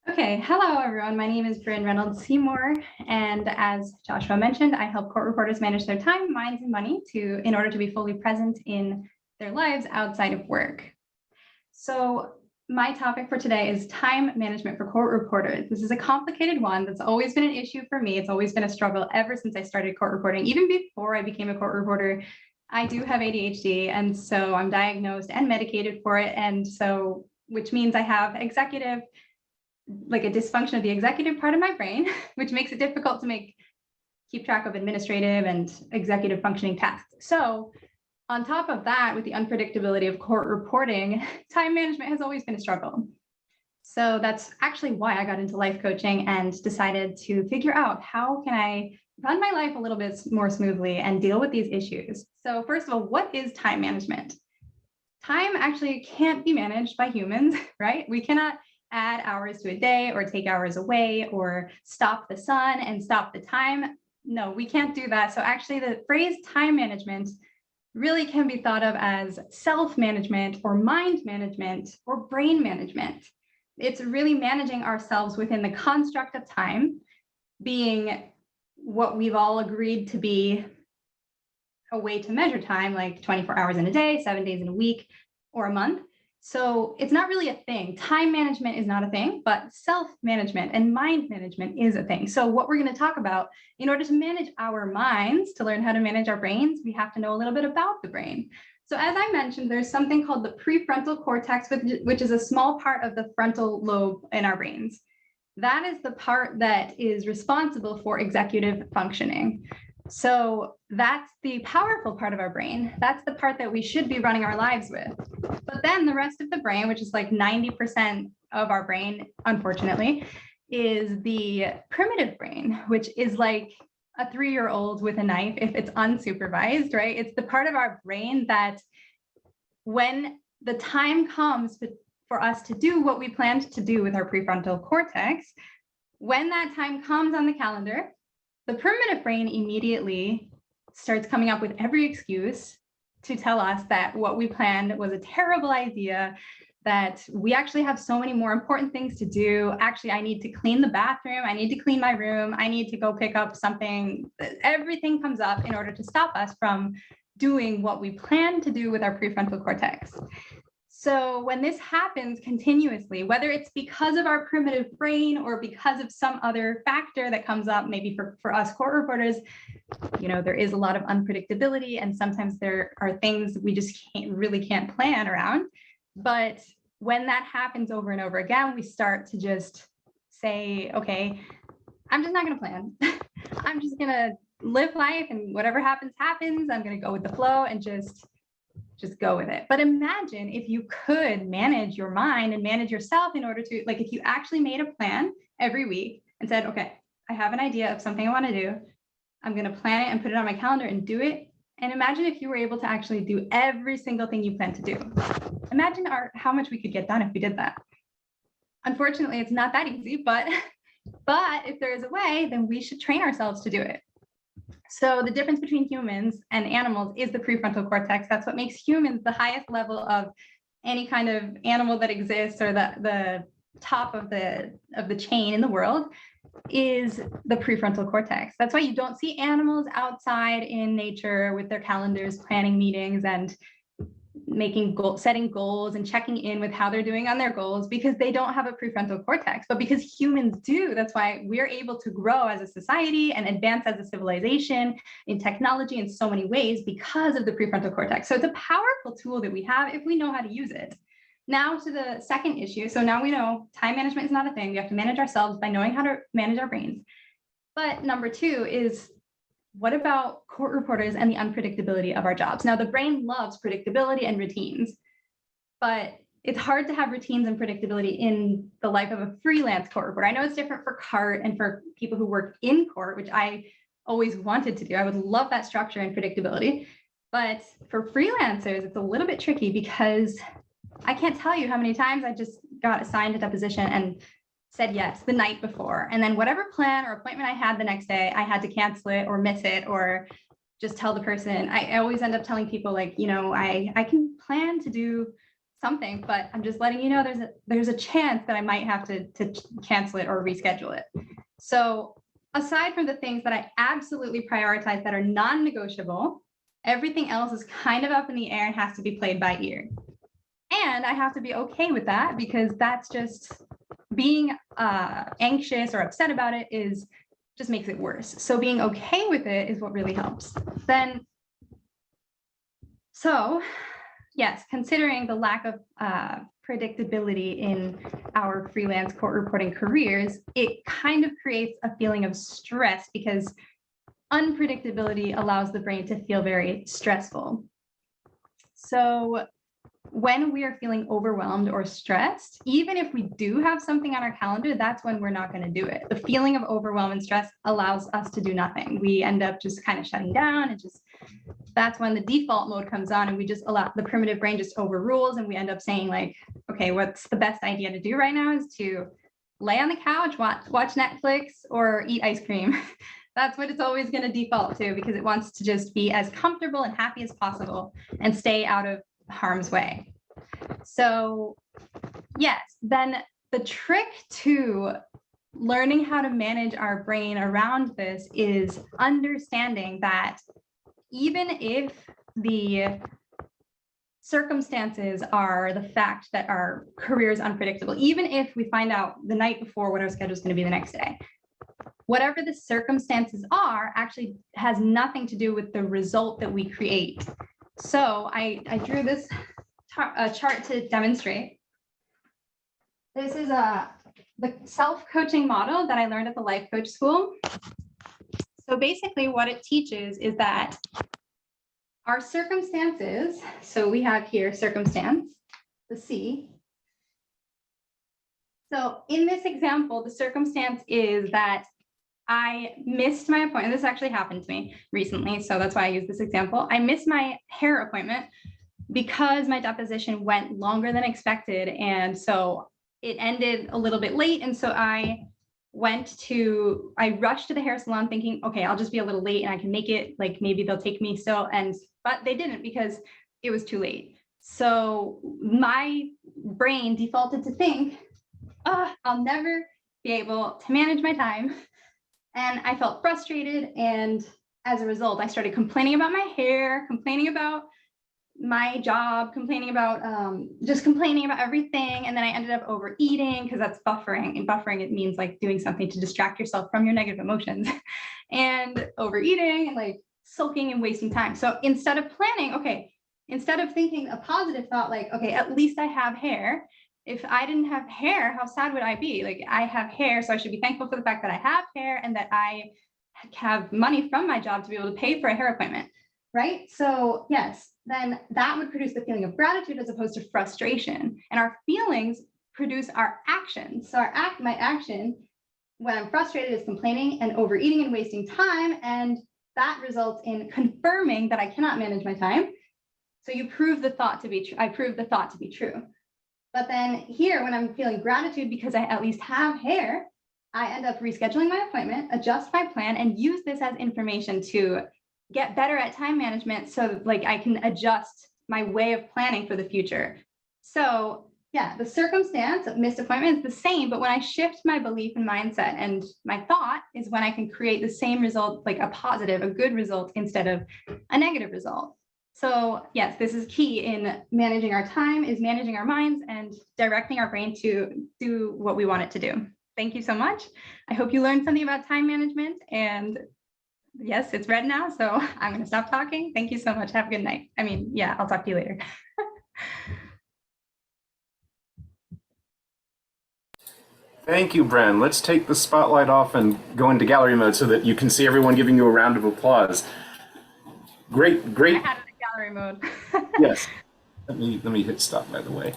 Okay, hello everyone. My name is Brynn Reynolds Seymour, and as Joshua mentioned, I help court reporters manage their time, minds, and money in order to be fully present in their lives outside of work. So my topic for today is time management for court reporters. This is a complicated one that's always been an issue for me. It's always been a struggle ever since I started court reporting. Even before I became a court reporter, I do have ADHD, and so I'm diagnosed and medicated for it, and so which means I have a dysfunction of the executive part of my brain, which makes it difficult to keep track of administrative and executive functioning tasks. So on top of that, with the unpredictability of court reporting, time management has always been a struggle. So that's actually why I got into life coaching and decided to figure out how can I run my life a little bit more smoothly and deal with these issues. So first of all, what is time management? Time actually can't be managed by humans, right? We cannot add hours to a day or take hours away or stop the sun and stop the time. No, we can't do that. So actually the phrase time management really can be thought of as self-management or mind management or brain management. It's really managing ourselves within the construct of time, being what we've all agreed to be a way to measure time, like 24 hours in a day, 7 days in a week, or a month. So it's not really a thing. Time management is not a thing, but self-management and mind management is a thing. So what we're going to talk about, in order to manage our minds, to learn how to manage our brains, we have to know a little bit about the brain. So as I mentioned, there's something called the prefrontal cortex, which is a small part of the frontal lobe in our brains. That is the part that is responsible for executive functioning. So that's the powerful part of our brain. That's the part that we should be running our lives with. But then the rest of the brain, which is like 90% of our brain, unfortunately, is the primitive brain, which is like a 3-year-old with a knife if it's unsupervised, right? It's the part of our brain that when the time comes for us to do what we planned to do with our prefrontal cortex, when that time comes on the calendar, the primitive brain immediately starts coming up with every excuse to tell us that what we planned was a terrible idea, that we actually have so many more important things to do. Actually, I need to clean the bathroom. I need to clean my room. I need to go pick up something. Everything comes up in order to stop us from doing what we plan to do with our prefrontal cortex. So when this happens continuously, whether it's because of our primitive brain or because of some other factor that comes up, maybe for us court reporters, there is a lot of unpredictability and sometimes there are things we just can't plan around. But when that happens over and over again, we start to just say, okay, I'm just not going to plan. I'm just going to live life and whatever happens, happens. I'm going to go with the flow and just go with it. But imagine if you could manage your mind and manage yourself in order to, if you actually made a plan every week and said, okay, I have an idea of something I want to do. I'm going to plan it and put it on my calendar and do it. And imagine if you were able to actually do every single thing you plan to do. Imagine how much we could get done if we did that. Unfortunately, it's not that easy, but if there is a way, then we should train ourselves to do it. So the difference between humans and animals is the prefrontal cortex. That's what makes humans the highest level of any kind of animal that exists, or the top of the chain in the world is the prefrontal cortex. That's why you don't see animals outside in nature with their calendars, planning meetings and setting goals and checking in with how they're doing on their goals, because they don't have a prefrontal cortex. But because humans do, that's why we're able to grow as a society and advance as a civilization in technology in so many ways, because of the prefrontal cortex. So it's a powerful tool that we have if we know how to use it. Now to the second issue. So now we know time management is not a thing. We have to manage ourselves by knowing how to manage our brains. But number two is, what about court reporters and the unpredictability of our jobs? Now, the brain loves predictability and routines, but it's hard to have routines and predictability in the life of a freelance court reporter. I know it's different for CART and for people who work in court, which I always wanted to do. I would love that structure and predictability. But for freelancers, it's a little bit tricky, because I can't tell you how many times I just got assigned a deposition and said yes the night before. And then whatever plan or appointment I had the next day, I had to cancel it or miss it, or just tell the person. I always end up telling people, I can plan to do something, but I'm just letting you know there's a chance that I might have to cancel it or reschedule it. So aside from the things that I absolutely prioritize that are non-negotiable, everything else is kind of up in the air and has to be played by ear. And I have to be okay with that, because that's just being anxious or upset about it just makes it worse. So being okay with it is what really helps. So yes, considering the lack of predictability in our freelance court reporting careers, it kind of creates a feeling of stress, because unpredictability allows the brain to feel very stressful. So when we are feeling overwhelmed or stressed, even if we do have something on our calendar, that's when we're not going to do it. The feeling of overwhelm and stress allows us to do nothing. We end up just kind of shutting down, and that's when the default mode comes on, and we just allow the primitive brain just overrules, and we end up saying like, okay, what's the best idea to do right now is to lay on the couch, watch Netflix, or eat ice cream. That's what it's always going to default to, because it wants to just be as comfortable and happy as possible and stay out of harm's way. So yes, then the trick to learning how to manage our brain around this is understanding that even if the circumstances are the fact that our career is unpredictable, even if we find out the night before what our schedule is going to be the next day, whatever the circumstances are actually has nothing to do with the result that we create. So I drew this chart to demonstrate. This is the self-coaching model that I learned at the Life Coach School. So basically what it teaches is that our circumstances, so we have here circumstance, the C. So in this example, the circumstance is that I missed my appointment. This actually happened to me recently, so that's why I use this example. I missed my hair appointment because my deposition went longer than expected. And so it ended a little bit late. And so I rushed to the hair salon thinking, okay, I'll just be a little late and I can make it, like maybe they'll take me still. But they didn't, because it was too late. So my brain defaulted to think, I'll never be able to manage my time. And I felt frustrated. And as a result, I started complaining about my hair, complaining about my job, complaining about everything. And then I ended up overeating, because that's buffering. And buffering, it means like doing something to distract yourself from your negative emotions, and overeating and like sulking and wasting time. So instead of thinking a positive thought, like, okay, at least I have hair. If I didn't have hair, how sad would I be? Like, I have hair, so I should be thankful for the fact that I have hair and that I have money from my job to be able to pay for a hair appointment, right? So yes, then that would produce the feeling of gratitude as opposed to frustration. And our feelings produce our actions. So my action when I'm frustrated is complaining and overeating and wasting time. And that results in confirming that I cannot manage my time. So you prove the thought to be true. I prove the thought to be true. But then here, when I'm feeling gratitude because I at least have hair, I end up rescheduling my appointment, adjust my plan, and use this as information to get better at time management, so like I can adjust my way of planning for the future. So yeah, the circumstance of missed appointment is the same, but when I shift my belief and mindset and my thought is when I can create the same result, like a positive, a good result instead of a negative result. So yes, this is key in managing our time, is managing our minds and directing our brain to do what we want it to do. Thank you so much. I hope you learned something about time management, and yes, it's red now, so I'm going to stop talking. Thank you so much. Have a good night. I'll talk to you later. Thank you, Brynn. Let's take the spotlight off and go into gallery mode so that you can see everyone giving you a round of applause. Great. I had it in gallery mode. Yes. Let me hit stop, by the way.